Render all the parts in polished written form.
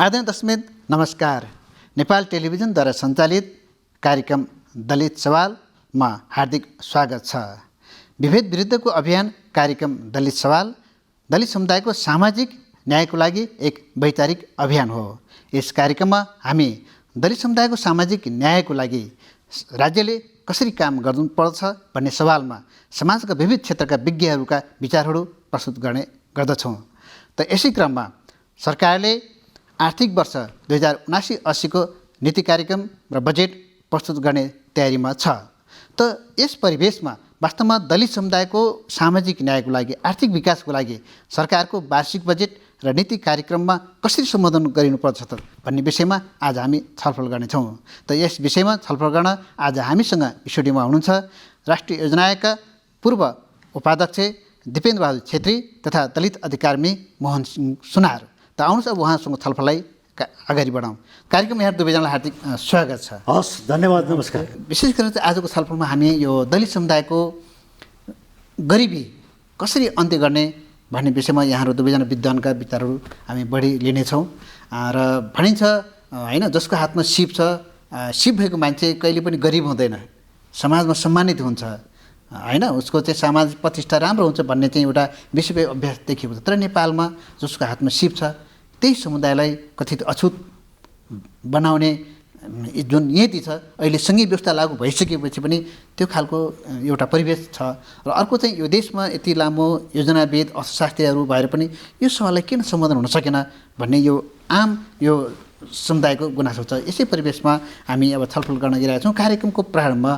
आदरणीय दर्शकवृन्द नमस्कार। नेपाल टेलिभिजनद्वारा सञ्चालित कार्यक्रम दलित सवालमा हार्दिक स्वागत छ। विभेद विरुद्धको अभियान कार्यक्रम दलित सवाल दलित समुदायको सामाजिक न्यायको लागि एक वैचारिक अभियान हो। यस कार्यक्रममा हामी दलित समुदायको सामाजिक न्यायको लागि राज्यले कसरी काम गर्नुपर्छ भन्ने सवालमा समाजका विविध क्षेत्रका विज्ञहरूका विचारहरू प्रस्तुत गर्ने गर्दछौँ। त यसै क्रममा सरकारले आर्थिक वर्ष 2079-80 को नीति कार्यक्रम र बजेट प्रस्तुत गर्ने तयारीमा छ। त यस परिवेशमा वास्तवमा दलित समुदायको सामाजिक न्यायको लागि आर्थिक विकासको लागि सरकारको वार्षिक बजेट र नीति कार्यक्रममा कसरी सम्बोधन गरिनुपर्छ त भन्ने विषयमा आज हामी छलफल गर्नेछौँ। त यस विषयमा छलफल गर्न आज हामीसँग स्टुडियोमा हुनुहुन्छ राष्ट्रिय योजना आयोगका पूर्व उपाध्यक्ष दिपेन्द्र बहादुर छेत्री तथा दलित अधिकारकर्मी मोहन सुनार। त आउनुहोस् अब उहाँसँग छलफललाई अगाडि बढाउँ। कार्यक्रम यहाँ दुवैजनालाई हार्दिक स्वागत छ। हस्, धन्यवाद, नमस्कार। विशेष गरेर चाहिँ आजको छलफलमा हामी यो दलित समुदायको गरिबी कसरी अन्त्य गर्ने भन्ने विषयमा यहाँहरू दुवैजना विद्वानका विचारहरू हामी बढी लिनेछौँ। र भनिन्छ होइन, जसको हातमा सिप छ, सिप भएको मान्छे कहिले पनि गरिब हुँदैन, समाजमा सम्मानित हुन्छ होइन, उसको चाहिँ सामाजिक प्रतिष्ठा राम्रो हुन्छ भन्ने चाहिँ एउटा विश्वव्यापी अभ्यास देखिएको छ। तर नेपालमा जसको हातमा सिप छ त्यही समुदायलाई कथित अछुत बनाउने जुन नीति छ, अहिले सङ्घीय व्यवस्था लागू भइसकेपछि पनि त्यो खालको एउटा परिवेश छ। र अर्को चाहिँ यो देशमा यति लामो योजनाविद अर्थशास्त्रीहरू भएर पनि यो सवाललाई किन सम्बोधन हुन सकेन भन्ने यो आम यो समुदायको गुनासो छ। यसै परिवेशमा हामी अब छलफल गर्न गइरहेका छौँ। कार्यक्रमको प्रारम्भमा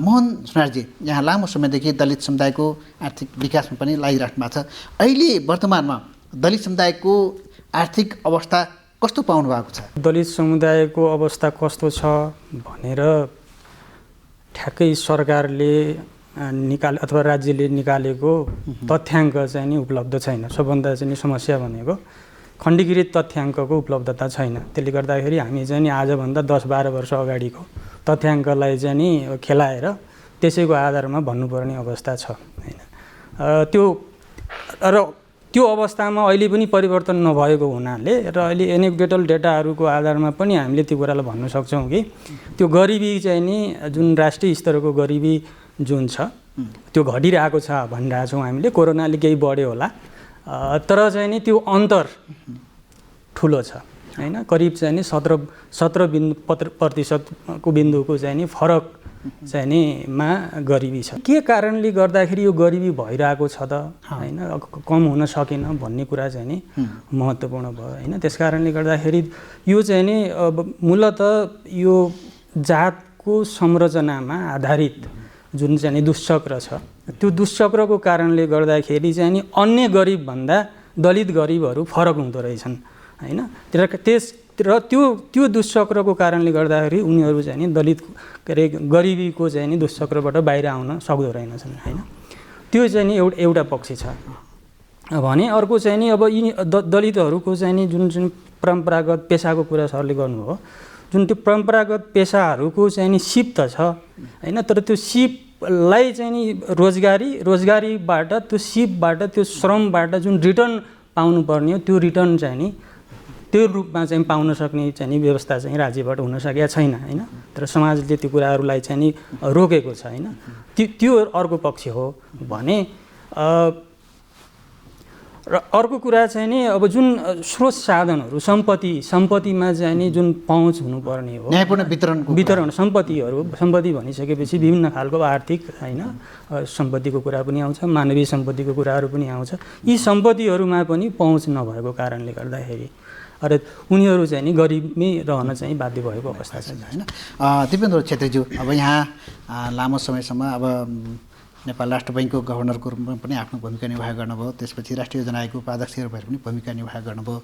मोहन सुनारजी, यहाँ लामो समयदेखि दलित समुदायको आर्थिक विकासमा पनि लागिराख्नु भएको छ। अहिले वर्तमानमा दलित समुदायको आर्थिक अवस्था कस्तो पाउनु भएको छ? दलित समुदायको अवस्था कस्तो छ भनेर ठ्याक्कै सरकारले अथवा राज्यले निकालेको तथ्याङ्क चाहिँ नि उपलब्ध छैन। सबभन्दा चाहिँ समस्या भनेको खण्डीकृत तथ्याङ्कको उपलब्धता छैन। त्यसले गर्दाखेरि हामी चाहिँ नि आजभन्दा 10-12 वर्ष अगाडिको तथ्याङ्कलाई चाहिँ नि खेलाएर त्यसैको आधारमा भन्नुपर्ने अवस्था छ होइन। त्यो अवस्थामा अहिले पनि परिवर्तन नभएको हुनाले र अहिले एनेक्डोटल डेटाहरूको आधारमा पनि हामीले त्यो कुरालाई भन्न सक्छौँ कि त्यो गरिबी चाहिँ नि जुन राष्ट्रिय स्तरको गरिबी जुन छ त्यो घटिरहेको छ भनिरहेछौँ हामीले। कोरोनाले केही बढ्यो होला, तर चाहिँ नि त्यो अन्तर ठुलो छ होइन। करिब चाहिँ नि 17% बिन्दुको चाहिँ नि फरक चाहिँ नि मा गरिबी छ। के कारणले गर्दाखेरि यो गरिबी भइरहेको छ त होइन, कम हुन सकेन भन्ने कुरा चाहिँ नि महत्त्वपूर्ण भयो होइन। त्यस कारणले गर्दाखेरि यो चाहिँ नि अब मूलतः यो जातको संरचनामा आधारित जुन चाहिँ नि दुष्चक्र छ, त्यो दुष्चक्रको कारणले गर्दाखेरि चाहिँ नि अन्य गरिबभन्दा दलित गरिबहरू फरक हुँदो रहेछन् होइन। र त्यो दुष्चक्रको कारणले गर्दाखेरि उनीहरू चाहिँ नि दलित गरिबीको चाहिँ नि दुष्चक्रबाट बाहिर आउन सक्दो रहेनछन् होइन। त्यो चाहिँ नि एउटा पक्ष छ भने अर्को चाहिँ नि अब यी दलितहरूको चाहिँ नि जुन परम्परागत पेसाको कुरा सरले गर्नुभयो, जुन त्यो परम्परागत पेसाहरूको चाहिँ नि सिप त छ होइन, तर त्यो सिपलाई चाहिँ नि रोजगारीबाट त्यो सिपबाट त्यो श्रमबाट जुन रिटर्न पाउनुपर्ने हो त्यो रिटर्न चाहिँ नि त्यो रूपमा चाहिँ पाउन सक्ने चाहिँ नि व्यवस्था चाहिँ राज्यबाट हुन सकेको छैन होइन। तर समाजले त्यो कुराहरूलाई चाहिँ नि रोकेको छ होइन। त्यो अर्को पक्ष हो भने र अर्को कुरा चाहिँ नि अब जुन स्रोत साधनहरू सम्पत्तिमा चाहिँ नि जुन पहुँच हुनुपर्ने हो, न्यायपूर्ण वितरण सम्पत्ति भनिसकेपछि विभिन्न खालको आर्थिक होइन सम्पत्तिको कुरा पनि आउँछ, मानवीय सम्पत्तिको कुराहरू पनि आउँछ। यी सम्पत्तिहरूमा पनि पहुँच नभएको कारणले गर्दाखेरि र उनीहरू चाहिँ नि गरिबमै रहन चाहिँ बाध्य भएको अवस्था छ होइन। दिपेन्द्र छेत्रीज्यू, अब यहाँ लामो समयसम्म अब नेपाल राष्ट्र बैङ्कको गभर्नरको रूपमा पनि आफ्नो भूमिका निर्वाह गर्नुभयो, त्यसपछि राष्ट्रिय योजना आयोगको उपाध्यक्षहरू भएर पनि भूमिका निर्वाह गर्नुभयो।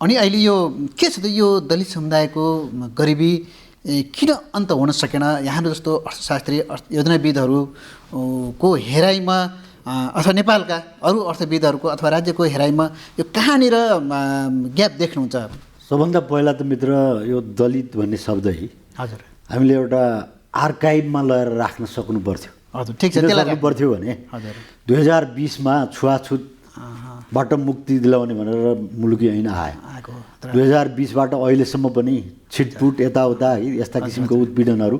अनि अहिले यो के छ त, यो दलित समुदायको गरिबी किन अन्त हुन सकेन? यहाँहरू जस्तो अर्थशास्त्री योजनाविदहरूको हेराइमा अथवा नेपालका अरू अर्थविदहरूको अथवा राज्यको हेराइमा यो कहाँनिर ग्याप देख्नुहुन्छ? सबभन्दा पहिला त मित्र, यो दलित भन्ने शब्दै हजुर हामीले एउटा आर्काइभमा लगेर राख्न सक्नु पर्थ्यो। हजुर, ठिक छ, त्यसलाई पर्थ्यो भने 2020 मा छुवाछुत बाट मुक्ति दिलाउने भनेर मुलुकी ऐन आयो 2020बाट अहिलेसम्म पनि छिटपुट यताउता है यस्ता किसिमको उत्पीडनहरू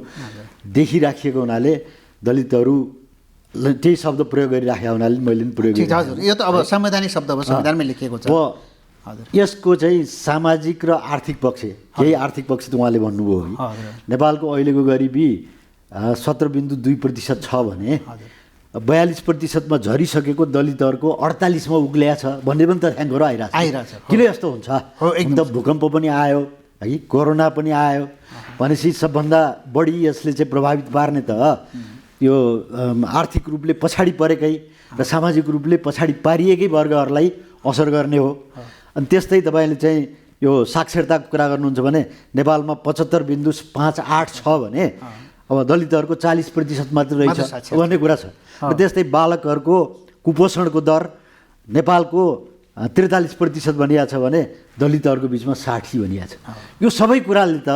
देखिराखिएको हुनाले दलितहरू त्यही शब्द प्रयोग गरिराखेका हुनाले मैले पनि प्रयोग गरेँ। हजुर, यो त अब संवैधानिक शब्द हो, संविधानमै लेखिएको छ। यसको चाहिँ सामाजिक र आर्थिक पक्ष, केही आर्थिक पक्ष त उहाँले भन्नुभयो कि नेपालको अहिलेको गरिबी 17.2% छ भने 42%मा झरिसकेको दलितहरूको 48मा उक्ल्या छ भन्ने पनि तथ्याङ्कहरू आइरहेछ। किन यस्तो हुन्छ? त भूकम्प पनि आयो है, कोरोना पनि आयो भनेपछि सबभन्दा बढी यसले चाहिँ प्रभावित पार्ने त यो आर्थिक रूपले पछाडि परेकै र सामाजिक रूपले पछाडि पारिएकै वर्गहरूलाई असर गर्ने हो। अनि त्यस्तै तपाईँले चाहिँ यो साक्षरताको कुरा गर्नुहुन्छ भने नेपालमा 75.58 छ भने अब दलितहरूको 40% मात्र रहेछ भन्ने कुरा छ। र त्यस्तै बालकहरूको कुपोषणको दर नेपालको 43% भनिएको छ भने दलितहरूको बिचमा 60 भनिएको छ। यो सबै कुराले त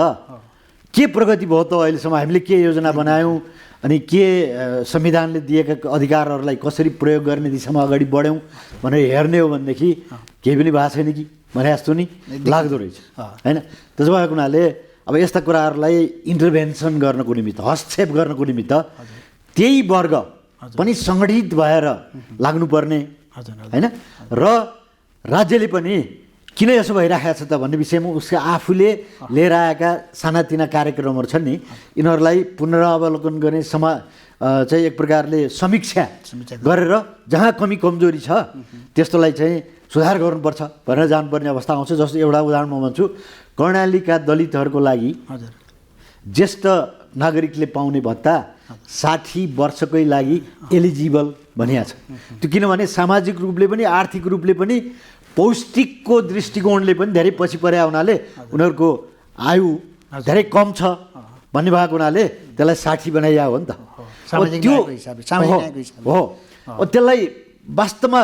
के प्रगति भयो त अहिलेसम्म, हामीले के योजना बनायौँ अनि के संविधानले दिएका अधिकारहरूलाई कसरी प्रयोग गर्ने दिशामा अगाडि बढ्यौँ भनेर हेर्ने हो भनेदेखि केही पनि भएको छैन कि भने जस्तो नि लाग्दो रहेछ होइन। त्यसो भएको हुनाले अब यस्ता कुराहरूलाई इन्टरभेन्सन गर्नको निमित्त, हस्तक्षेप गर्नको निमित्त त्यही वर्ग पनि सङ्गठित भएर लाग्नुपर्ने होइन। र राज्यले पनि किन यसो भइरहेको छ त भन्ने विषयमा उसले आफूले लिएर आएका सानातिना कार्यक्रमहरू छन् नि, यिनीहरूलाई पुनरावलोकन गर्ने चाहिँ एक प्रकारले समीक्षा गरेर जहाँ कमी कमजोरी छ त्यस्तोलाई चाहिँ सुधार गर्नुपर्छ भनेर जानुपर्ने अवस्था आउँछ। जस्तो एउटा उदाहरण म भन्छु, कर्णालीका दलितहरूको लागि ज्येष्ठ नागरिकले पाउने भत्ता 60 वर्षकै लागि एलिजिबल भनिएको छ। त्यो किनभने सामाजिक रूपले पनि आर्थिक रूपले पनि पौष्टिकको दृष्टिकोणले पनि धेरै पछि परे हुनाले उनीहरूको आयु धेरै कम छ भन्ने भएको हुनाले त्यसलाई 60 बनाइया हो नि त। हो त्यसलाई वास्तवमा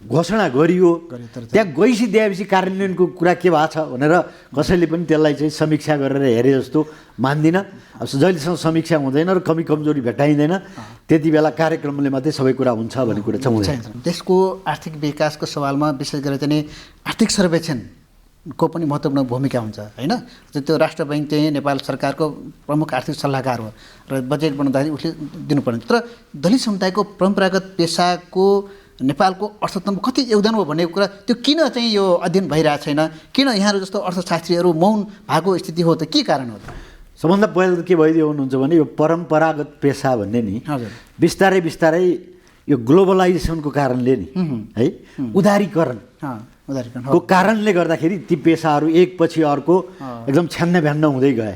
घोषणा गरियो, त्यहाँ गइसी दिएपछि कार्यान्वयनको कुरा के भएको छ भनेर कसैले पनि त्यसलाई चाहिँ समीक्षा गरेर हेरे जस्तो मान्दिनँ। अब जहिलेसम्म समीक्षा हुँदैन र कमी कमजोरी भेटाइँदैन त्यति बेला कार्यक्रमले मात्रै सबै कुरा हुन्छ भन्ने कुरा चाहिँ हुँदैन। देशको आर्थिक विकासको सवालमा विशेष गरेर चाहिँ आर्थिक सर्वेक्षणको पनि महत्त्वपूर्ण भूमिका हुन्छ होइन। त्यो राष्ट्र बैङ्क चाहिँ नेपाल सरकारको प्रमुख आर्थिक सल्लाहकार हो र बजेट बनाउँदाखेरि उसले दिनुपर्ने। तर दलित समुदायको परम्परागत पेसाको नेपालको अर्थतन्त्रमा कति योगदान हो भन्ने कुरा त्यो किन चाहिँ यो अध्ययन भइरहेको छैन? किन यहाँहरू जस्तो अर्थशास्त्रीहरू मौन भएको स्थिति हो त? के कारण हो त? सबभन्दा पहिला त के भइदियो हुनुहुन्छ भने यो परम्परागत पेसा भन्ने नि बिस्तारै बिस्तारै यो ग्लोबलाइजेसनको कारणले नि है उदारीकरणको कारणले गर्दाखेरि ती पेसाहरू एकपछि अर्को एकदम छ्यान्न भ्यान्न हुँदै गए,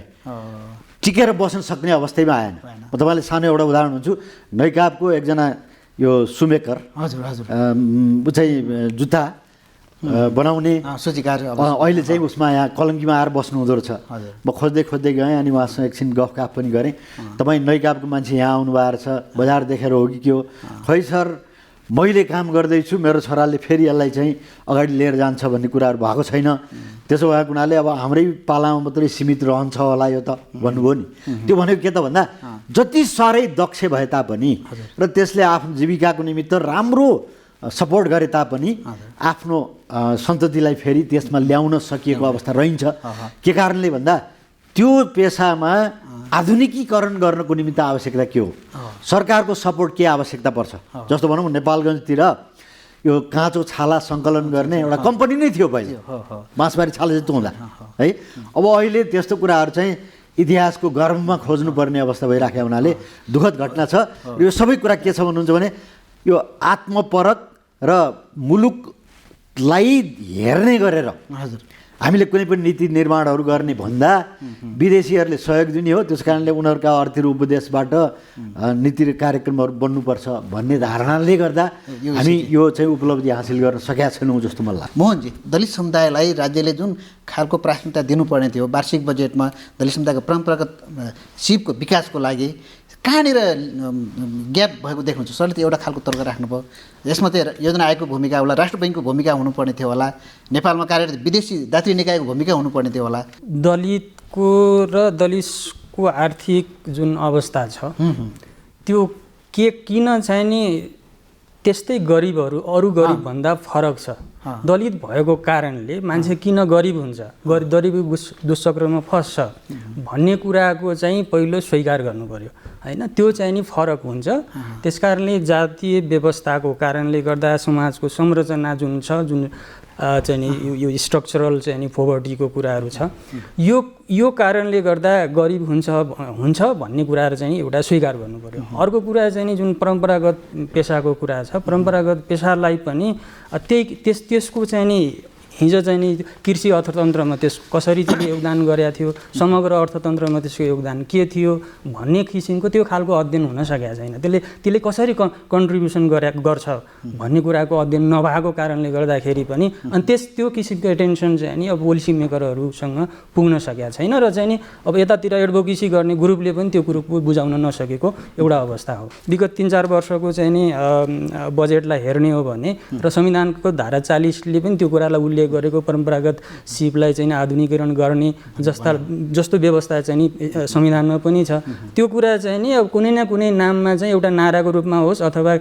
टिकेर बस्न सक्ने अवस्थामा आएन। म तपाईँलाई सानो एउटा उदाहरण भन्छु। नैकापको एकजना यो सुमेकर ऊ चाहिँ जुत्ता बनाउने सूचीकार अहिले चाहिँ उसमा यहाँ कलङ्कीमा आएर बस्नु हुँदो रहेछ। म खोज्दै खोज्दै गएँ अनि उहाँसँग एकछिन गफकाफ पनि गरेँ। तपाईँ नैकापको मान्छे यहाँ आउनु भएको रहेछ, बजार देखेर हो कि के हो? खै सर मैले काम गर्दैछु, मेरो छोराले फेरि यसलाई चाहिँ अगाडि लिएर जान्छ भन्ने कुराहरू भएको छैन। त्यसो भएको हुनाले अब हाम्रै पालामा मात्रै सीमित रहन्छ होला यो त भन्नुभयो नि। त्यो भनेको के त भन्दा जति साह्रै दक्ष भए तापनि र त्यसले आफ्नो जीविकाको निमित्त राम्रो सपोर्ट गरे तापनि आफ्नो सन्ततिलाई फेरि त्यसमा ल्याउन सकिएको अवस्था रहन्छ। के कारणले भन्दा त्यो पेसामा आधुनिकीकरण गर्नको निमित्त आवश्यकता के हो? सरकारको सपोर्ट के आवश्यकता पर्छ? जस्तो भनौँ नेपालगञ्जतिर यो काँचो छाला सङ्कलन गर्ने एउटा कम्पनी नै थियो पहिले, बाँसबारी छाला जस्तो हुँदा है। अब अहिले त्यस्तो कुराहरू चाहिँ इतिहासको गर्भमा खोज्नुपर्ने अवस्था भइराखेको हुनाले दुःखद घटना छ। यो सबै कुरा के छ भन्नुहुन्छ भने यो आत्मपरक र मुलुकलाई हेर्ने गरेर हामीले कुनै पनि नीति निर्माणहरू गर्ने भन्दा विदेशीहरूले सहयोग दिने हो। त्यस कारणले उनीहरूका अर्थ उपदेशबाट नीति कार्यक्रमहरू बन्नुपर्छ भन्ने धारणाले गर्दा हामी यो चाहिँ उपलब्धि हासिल गर्न सकेका छैनौँ जस्तो मलाई लाग्छ। मोहनजी, दलित समुदायलाई राज्यले जुन खालको प्राथमिकता दिनुपर्ने थियो वार्षिक बजेटमा दलित समुदायको परम्परागत सिपको विकासको लागि कहाँनिर ग्याप भएको देख्नुहुन्छ? सरले त एउटा खालको तर्क राख्नुभयो, यसमा चाहिँ योजना आयोगको भूमिका होला, राष्ट्र बैङ्कको भूमिका हुनुपर्ने थियो होला, नेपालमा कार्यरत विदेशी दात्री निकायको भूमिका हुनुपर्ने थियो होला। दलितको र दलितको आर्थिक जुन अवस्था छ त्यो किन चाहिँ नि त्यस्तै गरिबहरू अरू गरिबभन्दा फरक छ। दलित भएको कारणले मान्छे किन गरिब हुन्छ, गरिबी दुष्चक्रमा फस्छ भन्ने कुराको चाहिँ पहिलो स्वीकार गर्नु पर्यो हैन। त्यो चाहिँ नि फरक हुन्छ। त्यसकारणले जातीय व्यवस्थाको कारणले गर्दा समाजको संरचना जुन छ, जुन चाहिँ नि यो स्ट्रक्चरल चाहिँ नि पोभर्टीको कुराहरू छ, यो कारणले गर्दा गरिब हुन्छ भन्ने कुराहरू चाहिँ एउटा स्वीकार गर्नु पर्यो। अर्को कुरा चाहिँ नि जुन परम्परागत पेसाको कुरा छ, परम्परागत पेसालाई पनि त्यसको चाहिँ नि हिजो चाहिँ नि कृषि अर्थतन्त्रमा कसरी चाहिँ योगदान गरेको थियो, समग्र अर्थतन्त्रमा त्यसको योगदान के थियो भन्ने किसिमको त्यो खालको अध्ययन हुन सकेको छैन। त्यसले कसरी कन्ट्रिब्युसन गर्छ भन्ने कुराको अध्ययन नभएको कारणले गर्दाखेरि पनि अनि त्यो किसिमको एटेन्सन चाहिँ नि अब पोलिसी मेकरहरूसँग पुग्न सकेको छैन र चाहिँ नि अब यतातिर एडभोकेसी गर्ने ग्रुपले पनि त्यो कुरो बुझाउन नसकेको एउटा अवस्था हो। विगत 3-4 वर्षको चाहिँ नि बजेटलाई हेर्ने हो भने र संविधानको धारा 40ले पनि त्यो कुरालाई उल्लेख गरेको परम्परागत सिपलाई चाहिँ आधुनिकीकरण गर्ने जस्तो व्यवस्था चाहिँ नि संविधानमा पनि छ। त्यो कुरा चाहिँ नि अब कुनै न कुनै नाममा चाहिँ एउटा नाराको रूपमा होस् अथवा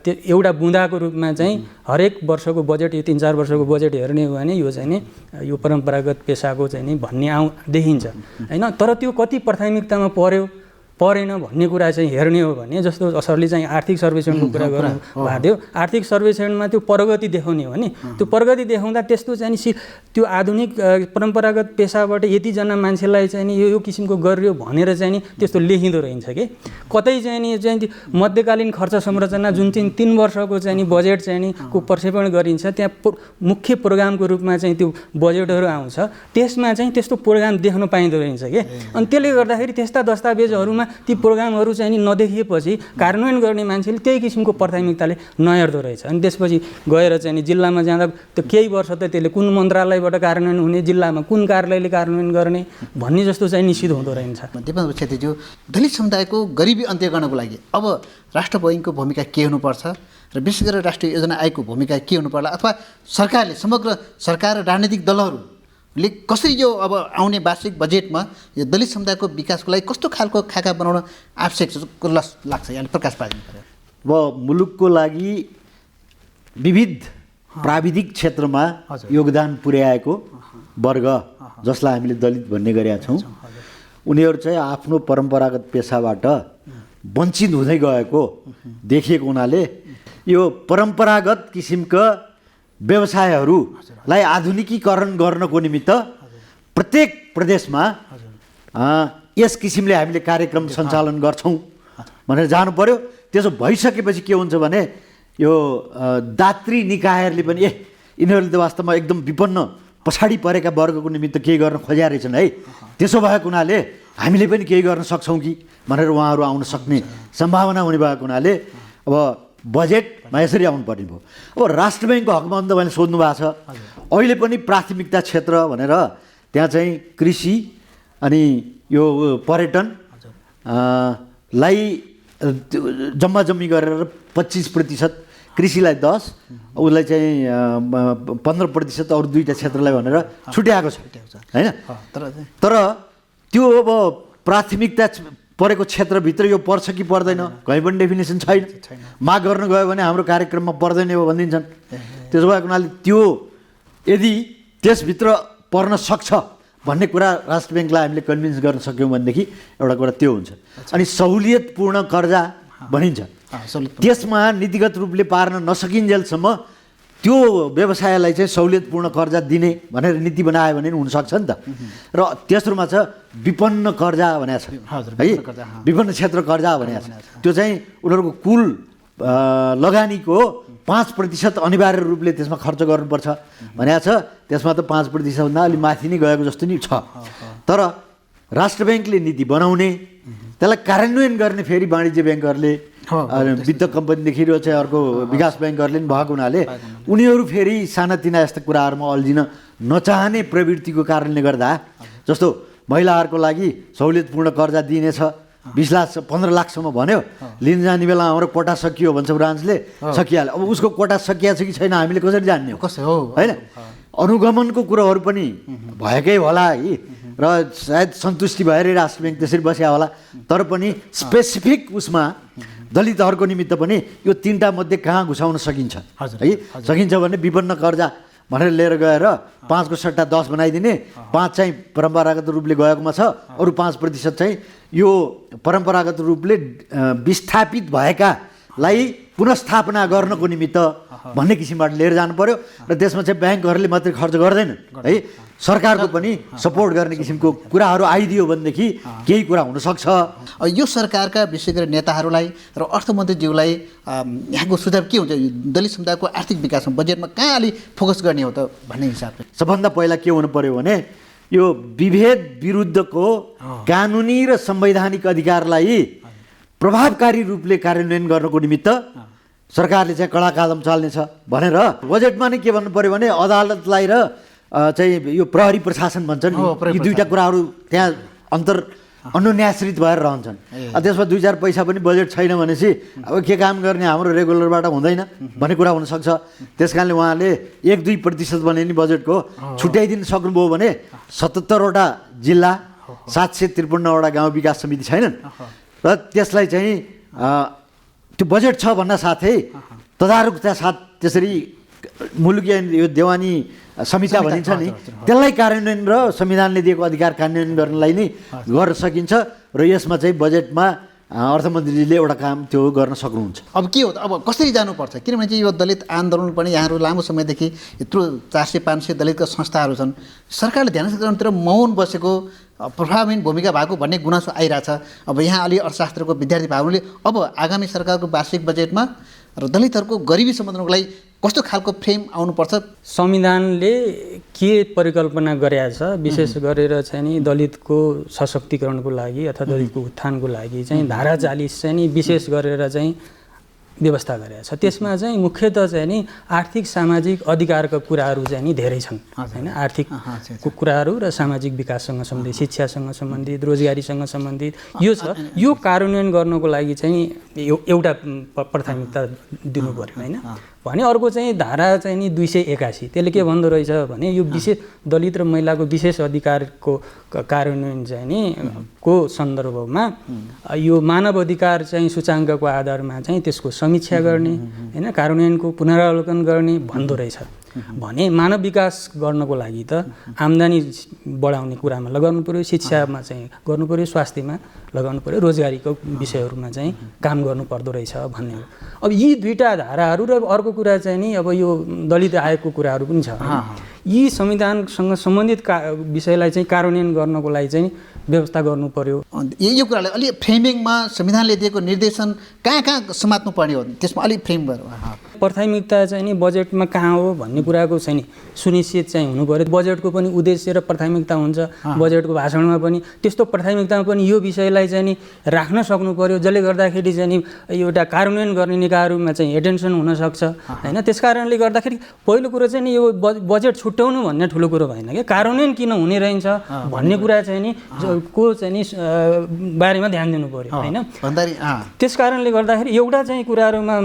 त्यो एउटा बुँदाको रूपमा चाहिँ हरेक वर्षको बजेट, यो 3-4 वर्षको बजेट हेर्ने हो भने यो चाहिँ नि यो परम्परागत पेसाको चाहिँ नि भन्ने देखिन्छ हैन। तर त्यो कति प्राथमिकतामा परेन भन्ने कुरा चाहिँ हेर्ने हो भने जस्तो सरले चाहिँ आर्थिक सर्वेक्षणको कुरा गर्नु भएको थियो। आर्थिक सर्वेक्षणमा त्यो प्रगति देखाउने हो भने त्यो प्रगति देखाउँदा त्यस्तो चाहिँ नि त्यो आधुनिक परम्परागत पेसाबाट यतिजना मान्छेलाई चाहिँ नि यो किसिमको गरियो भनेर चाहिँ नि त्यस्तो लेखिँदो रहन्छ कि कतै चाहिँ नि मध्यकालीन खर्च संरचना जुन चाहिँ 3 वर्षको चाहिँ नि बजेट चाहिँ नि को प्रक्षेपण गरिन्छ, त्यहाँ मुख्य प्रोग्रामको रूपमा चाहिँ त्यो बजेटहरू आउँछ, त्यसमा चाहिँ त्यस्तो प्रोग्राम देख्न पाइँदो रहन्छ कि। अनि त्यसले गर्दाखेरि त्यस्ता दस्तावेजहरूमा ती प्रोग्रामहरू चाहिँ नि नदेखिएपछि कार्यान्वयन गर्ने मान्छेले त्यही किसिमको प्राथमिकताले नहेर्दो रहेछ। अनि त्यसपछि गएर चाहिँ नि जिल्लामा जाँदा त्यो केही वर्ष त त्यसले कुन मन्त्रालयबाट कार्यान्वयन हुने, जिल्लामा कुन कार्यालयले कार्यान्वयन गर्ने भन्ने जस्तो चाहिँ निश्चित हुँदो रहेछ। दिपेन्द्र छेत्रीज्यू, दलित समुदायको गरिबी अन्त्य गर्नको लागि अब राष्ट्र बैङ्कको भूमिका के हुनुपर्छ र विशेष गरेर राष्ट्रिय योजना आयोगको भूमिका के हुनु पर्ला, अथवा सरकारले समग्र सरकार र राजनीतिक दलहरूले कसरी यो अब आउने वार्षिक बजेटमा यो दलित समुदायको विकासको लागि कस्तो खालको खाका बनाउन आवश्यक लाग्छ, यहाँले प्रकाश पार्नु पर्यो। अब मुलुकको लागि विविध प्राविधिक क्षेत्रमा योगदान पुर्याएको वर्ग जसलाई हामीले दलित भन्ने गरेका छौँ, उनीहरू चाहिँ आफ्नो परम्परागत पेसाबाट वञ्चित हुँदै गएको देखिएको हुनाले यो परम्परागत किसिमका व्यवसायहरूलाई आधुनिकीकरण गर्नको निमित्त प्रत्येक प्रदेशमा यस किसिमले हामीले कार्यक्रम सञ्चालन गर्छौँ भनेर जानु पर्यो। त्यसो भइसकेपछि के हुन्छ भने यो दात्री निकायहरूले पनि यिनीहरूले त वास्तवमा एकदम विपन्न पछाडि परेका वर्गको निमित्त केही गर्न खोजिया रहेछन् है, त्यसो भएको हुनाले हामीले पनि केही गर्न सक्छौँ कि भनेर उहाँहरू आउन सक्ने सम्भावना हुने भएको हुनाले अब बजेटमा यसरी आउनुपर्ने भयो। अब राष्ट्र ब्याङ्कको हकमा तपाईँले सोध्नु भएको छ, अहिले पनि प्राथमिकता क्षेत्र भनेर त्यहाँ चाहिँ कृषि अनि यो पर्यटन लाई जम्मा जम्मी गरेर 25%, कृषिलाई 10, उसलाई चाहिँ 15% अरू दुईवटा क्षेत्रलाई भनेर छुट्याएको छ होइन। तर त्यो अब प्राथमिकता परेको क्षेत्रभित्र यो पर्छ कि पर्दैन कहीँ पनि डेफिनेसन छैन। माग गर्न गयो भने हाम्रो कार्यक्रममा पर्दैन हो भनिदिन्छन्। त्यसो भएको हुनाले त्यो यदि त्यसभित्र पर्न सक्छ भन्ने कुरा राष्ट्र ब्याङ्कलाई हामीले कन्भिन्स गर्न सक्यौँ भनेदेखि एउटा कुरा त्यो हुन्छ। अनि सहुलियतपूर्ण कर्जा भनिन्छ, त्यसमा नीतिगत रूपले पार्न नसकिन्जेलसम्म त्यो व्यवसायलाई चाहिँ सहुलियतपूर्ण कर्जा दिने भनेर नीति बनायो भने हुनसक्छ नि त। र तेस्रोमा छ विपन्न कर्जा भनेको छ है, विपन्न क्षेत्र कर्जा भनेको छ, त्यो चाहिँ उनीहरूको कुल लगानीको 5% अनिवार्य रूपले त्यसमा खर्च गर्नुपर्छ भनेको छ। त्यसमा त 5% भन्दा अलि माथि नै गएको जस्तो नि छ। तर राष्ट्र ब्याङ्कले नीति बनाउने, त्यसलाई कार्यान्वयन गर्ने फेरि वाणिज्य ब्याङ्कहरूले, वित्त कम्पनीदेखि चाहिँ अर्को विकास ब्याङ्कहरूले पनि भएको हुनाले उनीहरू फेरि सानातिना यस्ता कुराहरूमा अल्झिन नचाहने प्रवृत्तिको कारणले गर्दा, जस्तो महिलाहरूको लागि सहुलियतपूर्ण कर्जा दिनेछ 20 लाख 15 लाखसम्म भन्यो, लिन जाने बेला हाम्रो कोटा सकियो भन्छ ब्रान्चले, सकिहाल्यो। अब उसको कोटा सकिएको छ कि छैन हामीले कसरी जान्ने हो होइन। अनुगमनको कुरोहरू पनि भएकै होला है, र सायद सन्तुष्टि भएरै राष्ट्र ब्याङ्क त्यसरी बस्या होला। तर पनि स्पेसिफिक उसमा दलितहरूको निमित्त पनि यो 3टा मध्ये कहाँ घुसाउन सकिन्छ है सकिन्छ भने विपन्न कर्जा भनेर लिएर गएर 5 को सट्टा 10 बनाइदिने 5 चाहिँ परम्परागत रूपले गएकोमा छ अरू 5% चाहिँ यो परम्परागत रूपले विस्थापित भएकालाई पुनर्स्थापना गर्नको निमित्त भन्ने किसिमबाट लिएर जानु पर्यो र त्यसमा चाहिँ ब्याङ्कहरूले मात्रै खर्च गर्दैनन् है सरकारको पनि सपोर्ट गर्ने किसिमको कुराहरू आइदियो भनेदेखि केही कुरा हुनसक्छ। यो सरकारका विशेष गरी नेताहरूलाई र अर्थमन्त्रीज्यूलाई यहाँको सुझाव के हुन्छ दलित समुदायको आर्थिक विकासमा बजेटमा कहाँ अलि फोकस गर्ने हो त भन्ने हिसाबले? सबभन्दा पहिला के हुनु पर्यो भने यो विभेद विरुद्धको कानुनी र संवैधानिक अधिकारलाई प्रभावकारी रूपले कार्यान्वयन गर्नको निमित्त सरकारले चाहिँ कडा कदम चाल्नेछ भनेर बजेटमा नै के भन्नु पर्यो भने अदालतलाई र चाहिँ यो प्रहरी प्रशासन भन्छन् यी 2टा कुराहरू त्यहाँ अन्योन्याश्रित भएर रहन्छन्। त्यसमा 2-4 पैसा पनि बजेट छैन भनेपछि अब के काम गर्ने हाम्रो रेगुलरबाट हुँदैन भन्ने कुरा हुनसक्छ। त्यस कारणले उहाँले 1-2% भने नि बजेटको छुट्याइदिन सक्नुभयो भने 77वटा जिल्ला 753वटा गाउँ विकास समिति छैनन् र त्यसलाई चाहिँ त्यो बजेट छ भन्न साथै तदारुकता साथ त्यसरी मुलुकीय यो देवानी संहिता भनिन्छ नि त्यसलाई कार्यान्वयन र संविधानले दिएको अधिकार कार्यान्वयन गर्नलाई नै गर्न सकिन्छ र यसमा चाहिँ बजेटमा अर्थमन्त्रीले एउटा काम त्यो गर्न सक्नुहुन्छ। अब के हो त अब कसरी जानुपर्छ किनभने चाहिँ यो दलित आन्दोलन पनि यहाँहरू लामो समयदेखि यत्रो 400-500 दलितका संस्थाहरू छन् सरकारले ध्यान केन्द्रतिर मौन बसेको प्रभावहीन भूमिका भएको भन्ने गुनासो आइरहेछ। अब यहाँ अलि अर्थशास्त्रको विद्यार्थी भाइहरूले अब आगामी सरकारको वार्षिक बजेटमा र दलितहरूको गरिबी सम्बन्धनको लागि कस्तो खालको फ्रेम आउनुपर्छ? संविधानले के परिकल्पना गरेका छ विशेष गरेर चाहिँ नि दलितको सशक्तिकरणको लागि अथवा दलितको उत्थानको लागि चाहिँ धारा 40 चाहिँ नि विशेष गरेर चाहिँ व्यवस्था गरेका छ। त्यसमा चाहिँ मुख्यतः चाहिँ नि आर्थिक सामाजिक अधिकारका कुराहरू चाहिँ नि धेरै छन् हैन आर्थिक कुराहरू र सामाजिक विकाससँग सम्बन्धित शिक्षासँग सम्बन्धित रोजगारीसँग सम्बन्धित यो छ। यो कार्यान्वयन गर्नको लागि चाहिँ एउटा प्राथमिकता दिनु पर्यो हैन भने अर्को चाहिँ धारा चाहिँ नि 281 त्यसले के भन्दो रहेछ भने यो विशेष दलित र महिलाको विशेष अधिकारको कार्यान्वयन चाहिँ नि को सन्दर्भमा यो मानव अधिकार चाहिँ सूचाङ्कको आधारमा चाहिँ त्यसको समीक्षा गर्ने हैन कार्यान्वयनको पुनरावलोकन गर्ने भन्दो रहेछ भने मानव विकास गर्नको लागि त आम्दानी बढाउने कुरामा लगाउनु पर्यो शिक्षामा चाहिँ गर्नु पर्यो स्वास्थ्यमा लगाउनु पर्यो रोजगारीको विषयहरूमा चाहिँ काम गर्नु पर्दो रहेछ भन्ने हो। अब यी 2टा धाराहरू र अर्को कुरा चाहिँ नि अब यो दलित आयोगको कुराहरू पनि छ यी संविधानसँग सम्बन्धित विषयलाई चाहिँ कार्यान्वयन गर्नको लागि चाहिँ व्यवस्था गर्नु पर्यो। यो कुरालाई अलि फ्रेमिङमा संविधानले दिएको निर्देशन कहाँ कहाँ समात्नु पर्ने हो त्यसमा अलि फ्रेम प्राथमिकता चाहिँ नि बजेटमा कहाँ हो भन्ने कुराको चाहिँ नि सुनिश्चित चाहिँ हुनु पर्यो। बजेटको पनि उद्देश्य र प्राथमिकता हुन्छ बजेटको भाषणमा पनि त्यस्तो प्राथमिकतामा पनि यो विषयलाई चाहिँ नि राख्न सक्नु पर्यो जसले गर्दाखेरि चाहिँ नि एउटा कार्यान्वयन गर्ने निकायहरूमा चाहिँ एटेन्सन हुनसक्छ हैन। त्यस कारणले गर्दाखेरि पहिलो कुरो चाहिँ नि यो बजेट छुट्याउनु भन्ने ठुलो कुरो भएन क्या कार्यान्वयन किन हुने रहेछ भन्ने कुरा चाहिँ नि को चाहिँ नि बारेमा ध्यान दिनु पर्यो हैन। त्यस कारणले गर्दाखेरि एउटा चाहिँ कुराहरूमा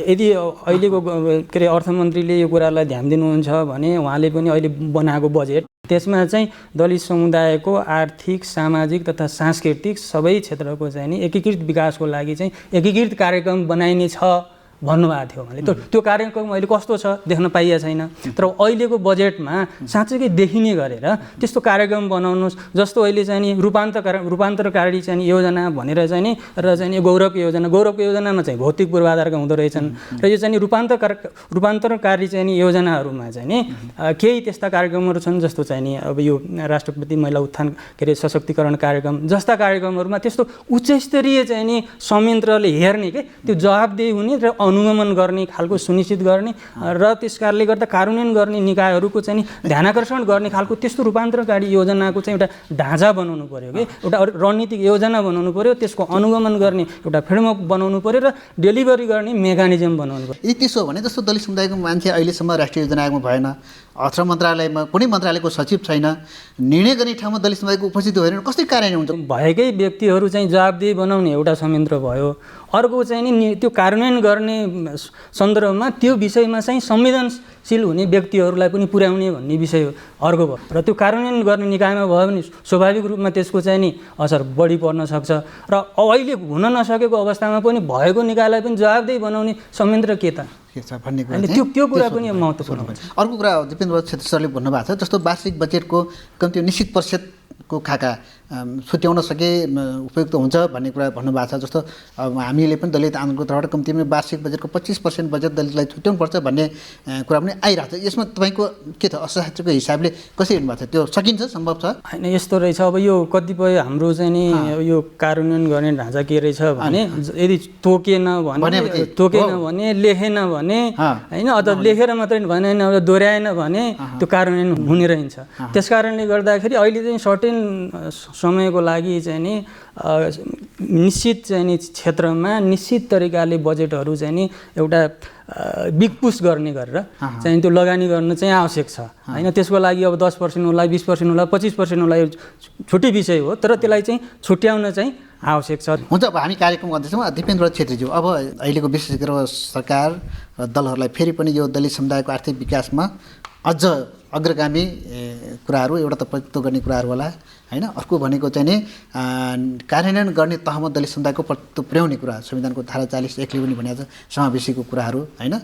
यदि अहिलेको के अरे अर्थमन्त्रीले यो कुरालाई ध्यान दिनुहुन्छ भने उहाँले पनि अहिले बनाएको बजेट त्यसमा चाहिँ दलित समुदायको आर्थिक सामाजिक तथा सांस्कृतिक सबै क्षेत्रको चाहिँ नि एकीकृत विकासको लागि चाहिँ एकीकृत कार्यक्रम बनाइने छ भन्नुभएको थियो उहाँले। त्यो कार्यक्रम अहिले कस्तो छ देख्न पाइएको छैन तर अहिलेको बजेटमा साँच्चै देखिने गरेर त्यस्तो कार्यक्रम बनाउनुहोस् जस्तो अहिले चाहिँ नि रूपान्तरकारी चाहिँ योजना भनेर चाहिँ नि र चाहिँ गौरवको योजनामा चाहिँ भौतिक पूर्वाधारका हुँदो रहेछन् र यो चाहिँ रूपान्तरकारी चाहिँ नि योजनाहरूमा चाहिँ नि केही त्यस्ता कार्यक्रमहरू छन् जस्तो चाहिँ नि अब यो राष्ट्रपति महिला उत्थान के अरे सशक्तिकरण कार्यक्रम जस्ता कार्यक्रमहरूमा त्यस्तो उच्चस्तरीय चाहिँ नि संयन्त्रले हेर्ने के त्यो जवाबदेही हुने र अनुगमन गर्ने खालको सुनिश्चित गर्ने र त्यस कारणले गर्दा कार्यान्वयन गर्ने निकायहरूको चाहिँ नि ध्यानाकर्षण गर्ने खालको त्यस्तो रूपान्तरकारी योजनाको चाहिँ एउटा ढाँचा बनाउनु पर्यो कि एउटा रणनीतिक योजना बनाउनु पर्यो त्यसको अनुगमन गर्ने एउटा फ्रेमवर्क बनाउनु पर्यो र डेलिभरी गर्ने मेकानिजम बनाउनु पर्यो। यदि त्यसो भने जस्तो दलित समुदायको मान्छे अहिलेसम्म राष्ट्रिय योजना आयोगमा भएन अर्थ मन्त्रालयमा कुनै मन्त्रालयको सचिव छैन, निर्णय गर्ने ठाउँमा दलित समुदायको उपस्थिति होइन, कसरी कार्यान्वयन हुन्छ? भएकै व्यक्तिहरू चाहिँ जवाबदेही बनाउने एउटा संयन्त्र भयो, अर्को चाहिँ नि त्यो कार्यान्वयन गर्ने सन्दर्भमा त्यो विषयमा चाहिँ संवेदनशील हुने व्यक्तिहरूलाई पनि पुर्याउने भन्ने विषय अर्को भयो र त्यो कार्यान्वयन गर्ने निकायमा भयो भने स्वाभाविक रूपमा त्यसको चाहिँ नि असर बढी पर्न सक्छ र अहिले हुन नसकेको अवस्थामा पनि भएको निकायलाई पनि जवाबदेही बनाउने संयन्त्र के त भन्ने कुरा अनि त्यो कुरा पनि महत्त्वपूर्ण हुन्छ। अर्को कुरा दिपेन्द्र छेत्री सरले भन्नुभएको छ, जस्तो वार्षिक बजेटको कम्ती निश्चित प्रतिशतको खाका छुट्याउन सके उपयुक्त हुन्छ भन्ने कुरा भन्नुभएको छ। जस्तो हामीले पनि दलित आन्दोलनको तर्फबाट कम्तीमा वार्षिक बजेटको 25% बजेट दलितलाई छुट्याउनुपर्छ भन्ने कुरा पनि आइरहेको छ। यसमा तपाईँको के छ, अर्थशास्त्रको हिसाबले कसरी हेर्नुभएको छ? त्यो सकिन्छ, सम्भव छ? होइन, यस्तो रहेछ, अब यो कतिपय हाम्रो चाहिँ नि यो कार्यान्वयन गर्ने ढाँचा के रहेछ भने यदि तोकेन भने लेखेन भने होइन, अथवा लेखेर मात्रै भनेन, दोहोऱ्याएन भने त्यो कार्यान्वयन हुने रहन्छ। त्यस कारणले गर्दाखेरि अहिले चाहिँ सर्टेन समयको लागि चाहिँ नि निश्चित चाहिँ नि क्षेत्रमा निश्चित तरिकाले बजेटहरू चाहिँ नि एउटा बिग पुस गर्ने गरेर चाहिँ त्यो लगानी गर्न चाहिँ आवश्यक छ होइन। त्यसको लागि अब 10% होला, 20% होला, 25% होला, छुट्टै विषय हो, तर त्यसलाई चाहिँ छुट्याउन चाहिँ आवश्यक छ। हुन्छ, अब हामी कार्यक्रम गर्दैछौँ। दिपेन्द्र छेत्रीज्यू, अब अहिलेको विशेष गरेर सरकार दलहरूलाई फेरि पनि यो दलित समुदायको आर्थिक विकासमा अझ अग्रगामी कुराहरू, एउटा त प्रतित्व गर्ने कुराहरू होला होइन, अर्को भनेको चाहिँ नि कार्यान्वयन गर्ने तहमा दलित समुदायको प्रतित्व पुर्याउने कुरा, संविधानको धारा 41(1) ले पनि भनेको छ समावेशीको कुराहरू होइन।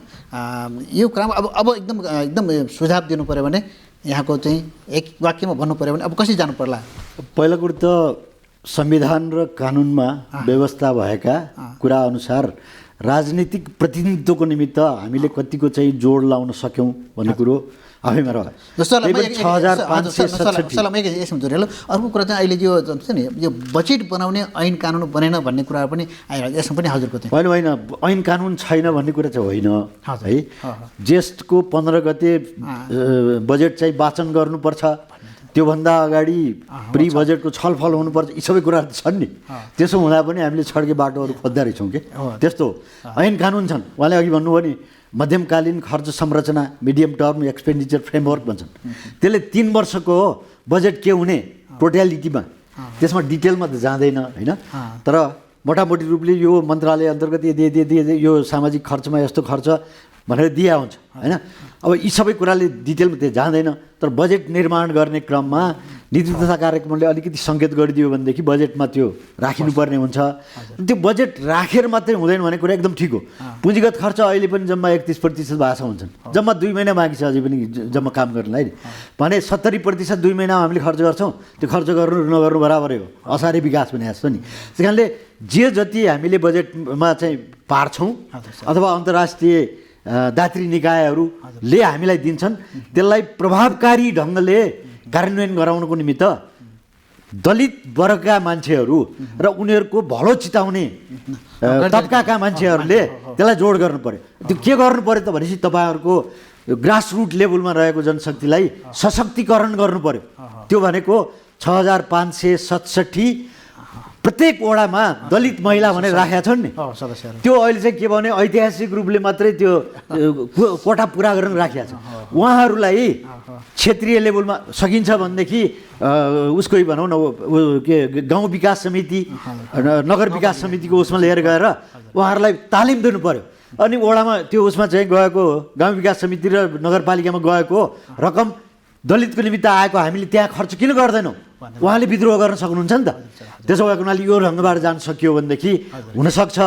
यो कुरामा अब एकदम सुझाव दिनु पऱ्यो भने यहाँको चाहिँ एक वाक्यमा भन्नु पऱ्यो भने अब कसरी जानु पर्ला? पहिलो कुरो त संविधान र कानुनमा व्यवस्था भएका कुरा अनुसार राजनीतिक प्रतिनिधित्वको निमित्त हामीले कतिको चाहिँ जोड लाउन सक्यौँ भन्ने कुरो आफैमा रह्यो। अर्को कुरा चाहिँ अहिले यो हुन्छ नि, यो बजेट बनाउने ऐन कानुन बनेन भन्ने कुरा पनि आइरहेको, यसमा पनि हजुरको चाहिँ होइन, ऐन कानुन छैन भन्ने कुरा चाहिँ होइन है। ज्येष्ठको 15 गते बजेट चाहिँ वाचन गर्नुपर्छ, त्योभन्दा अगाडि प्री बजेटको छलफल हुनुपर्छ, यी सबै कुराहरू छन् नि। त्यसो हुँदा पनि हामीले छड्के बाटोहरू खोज्दा रहेछौँ कि त्यस्तो ऐन कानुन छन्। उहाँले अघि भन्नुभयो नि मध्यमकालीन खर्च संरचना, मिडियम टर्म एक्सपेन्डिचर फ्रेमवर्क भन्छन्। त्यसले 3 वर्षको बजेट के हुने टोटालिटीमा, त्यसमा डिटेलमा त जाँदैन होइन, तर मोटामोटी रूपले यो मन्त्रालय अन्तर्गत यदि यो सामाजिक खर्चमा यस्तो खर्च भनेर दिया हुन्छ होइन। अब यी सबै कुराले डिटेलमा त्यो जाँदैन, तर बजेट निर्माण गर्ने क्रममा नीति तथा कार्यक्रमले अलिकति सङ्केत गरिदियो भनेदेखि बजेटमा त्यो राखिनुपर्ने हुन्छ। त्यो बजेट राखेर मात्रै हुँदैन भन्ने कुरा एकदम ठिक हो। पुँजीगत खर्च अहिले पनि जम्मा 31% भाषा हुन्छन्, जम्मा 2 महिना बाँकी छ अझै पनि जम्मा काम गर्नलाई भने 70% 2 महिनामा हामीले खर्च गर्छौँ। त्यो खर्च गर्नु नगर्नु बराबरै हो, असारे विकास भने जस्तो नि। त्यस कारणले जे जति हामीले बजेटमा चाहिँ पार्छौँ अथवा अन्तर्राष्ट्रिय दात्री निकायहरूले हामीलाई दिन्छन्, त्यसलाई प्रभावकारी ढङ्गले कार्यान्वयन गराउनको निमित्त दलित वर्गका मान्छेहरू र उनीहरूको भलो चिताउने तबकाका मान्छेहरूले त्यसलाई जोड गर्नु पर्यो। त्यो के गर्नु पर्यो त भनेपछि तपाईँहरूको ग्रासरुट लेभलमा रहेको जनशक्तिलाई सशक्तिकरण गर्नु पर्यो। त्यो भनेको 6567 प्रत्येक वडामा दलित महिला भनेर राखेका छन् नि, त्यो अहिले चाहिँ के भने ऐतिहासिक रूपले मात्रै त्यो कोटा पुरा गर्न राखेका छ। उहाँहरूलाई क्षेत्रीय लेभलमा सकिन्छ भनेदेखि उसकै भनौँ न के गाउँ विकास समिति, नगर विकास समितिको उसमा लिएर गएर उहाँहरूलाई तालिम दिनु पर्यो। अनि वडामा त्यो उसमा चाहिँ गएको गाउँ विकास समिति र नगरपालिकामा गएको रकम दलितको निमित्त आएको हामीले त्यहाँ खर्च किन गर्दैनौँ? उहाँले विद्रोह गर्न सक्नुहुन्छ नि त। त्यसो भएको हुनाले यो ढङ्गबाट जान सकियो भनेदेखि हुनसक्छ।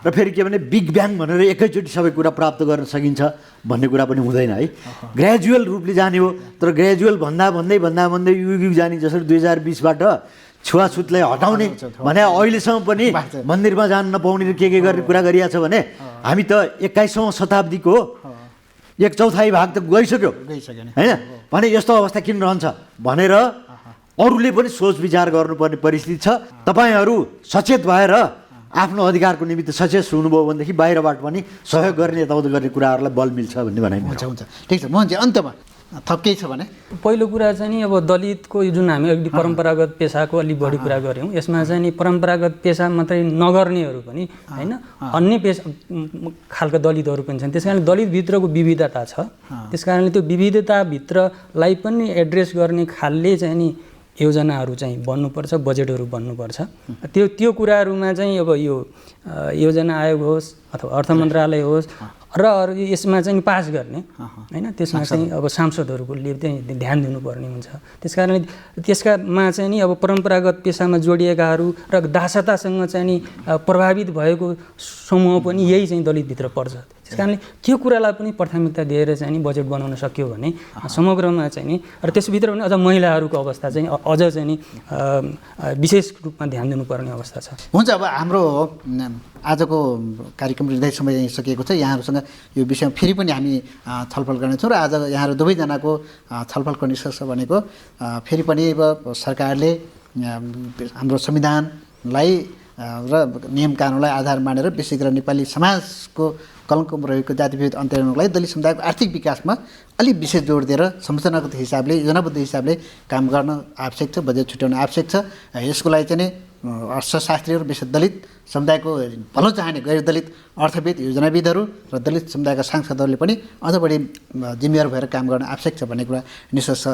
र फेरि के भने बिग ब्याङ भनेर एकैचोटि सबै कुरा प्राप्त गर्न सकिन्छ भन्ने कुरा पनि हुँदैन है। ग्रेजुअल रूपले जाने हो, तर ग्रेजुअल भन्दै युग जाने जसरी 2020बाट छुवाछुतलाई हटाउने भने अहिलेसम्म पनि मन्दिरमा जान नपाउने के गर्ने कुरा गरिएको छ भने हामी त 21औँ शताब्दीको 1/4 भाग त गइसक्यो होइन। भने यस्तो अवस्था किन रहन्छ भनेर अरूले पनि सोच विचार गर्नुपर्ने परिस्थिति छ। तपाईँहरू सचेत भएर आफ्नो अधिकारको निमित्त सचेत हुनुभयो भनेदेखि बाहिरबाट पनि सहयोग गर्ने यताउता गर्ने कुराहरूलाई बल मिल्छ भन्ने भनाइ। हुन्छ, ठिक छ। मोहनजी, अन्तमा थप केही छ भने पहिलो कुरा चाहिँ नि अब दलितको यो जुन हामी अघि परम्परागत पेसाको अलिक बढी कुरा गऱ्यौँ, यसमा चाहिँ नि परम्परागत पेसा मात्रै नगर्नेहरू पनि होइन, अन्य पेसा खालका दलितहरू पनि छन्। त्यस कारणले दलितभित्रको विविधता छ। त्यस कारणले त्यो विविधताभित्रलाई पनि एड्रेस गर्ने खालले चाहिँ नि योजनाहरू चाहिँ बन्नुपर्छ, बजेटहरू बन्नुपर्छ। त्यो कुराहरूमा चाहिँ अब यो योजना आयोग होस् अथवा अर्थ मन्त्रालय होस् र अरू यसमा चाहिँ पास गर्ने होइन, त्यसमा चाहिँ अब सांसदहरूले चाहिँ ध्यान दिनुपर्ने हुन्छ। त्यस कारणले त्यसकामा चाहिँ नि अब परम्परागत पेसामा जोडिएकाहरू र दासतासँग चाहिँ नि प्रभावित भएको समूह पनि यही चाहिँ दलितभित्र पर्छ। त्यस कारणले त्यो कुरालाई पनि प्राथमिकता दिएर चाहिँ नि बजेट बनाउन सक्यो भने समग्रमा चाहिँ नि र त्यसभित्र पनि अझ महिलाहरूको अवस्था चाहिँ अझ चाहिँ नि विशेष रूपमा ध्यान दिनुपर्ने अवस्था छ। हुन्छ, अब हाम्रो आजको कार्यक्रम निर्धारित समय यहीँ सकिएको छ। यहाँहरूसँग यो विषयमा फेरि पनि हामी छलफल गर्नेछौँ र आज यहाँहरू दुवैजनाको छलफलको निष्कर्ष भनेको फेरि पनि अब सरकारले हाम्रो संविधानलाई र नियम कानुनलाई आधार मानेर विशेष गरेर नेपाली समाजको कलङ्कमा रहेको जातिभेद अन्त्याउनको लागि दलित समुदायको आर्थिक विकासमा अलिक विशेष जोड दिएर संरचनागत हिसाबले योजनाबद्ध हिसाबले काम गर्न आवश्यक छ, बजेट छुट्याउन आवश्यक छ। यसको लागि चाहिँ अर्थशास्त्रीहरू, विशेष दलित समुदायको भलो चाहने गैर दलित अर्थविद, योजनाविदहरू र दलित समुदायका सांसदहरूले पनि अझ बढी जिम्मेवार भएर काम गर्न आवश्यक छ भन्ने कुरा निष्कर्ष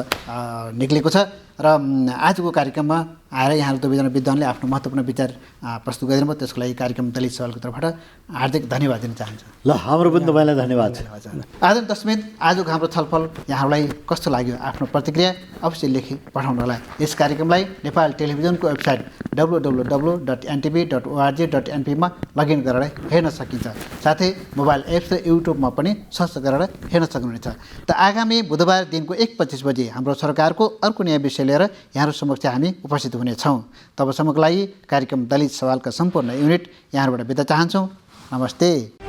निक्लेको छ। र आजको कार्यक्रममा आएर यहाँहरू दुवैजना विद्वानले आफ्नो महत्त्वपूर्ण विचार प्रस्तुत गरिदिनु भयो, त्यसको लागि कार्यक्रम दलित सवालको तर्फबाट हार्दिक धन्यवाद दिन चाहन्छु। ल, हाम्रो पनि तपाईँलाई धन्यवाद। आदरणीय दर्शकवृन्द, आजको हाम्रो छलफल यहाँहरूलाई कस्तो लाग्यो आफ्नो प्रतिक्रिया अवश्य लेखी पठाउनुहोला। यस कार्यक्रमलाई नेपाल टेलिभिजनको वेबसाइट www.ntv.org.np मा लगइन गरेर हेर्न सकिन्छ। साथै मोबाइल एप्स र युट्युबमा पनि सर्च गरेर हेर्न सक्नुहुनेछ। त आगामी बुधबार दिनको 1:25 बजे हाम्रो सरकारको अर्को नयाँ विषय लिएर यहाँहरू समक्ष हामी उपस्थित हुनेछौँ। तबसम्मको लागि कार्यक्रम दलित सवालका सम्पूर्ण युनिट यहाँहरूबाट बिदा चाहन्छौँ। नमस्ते।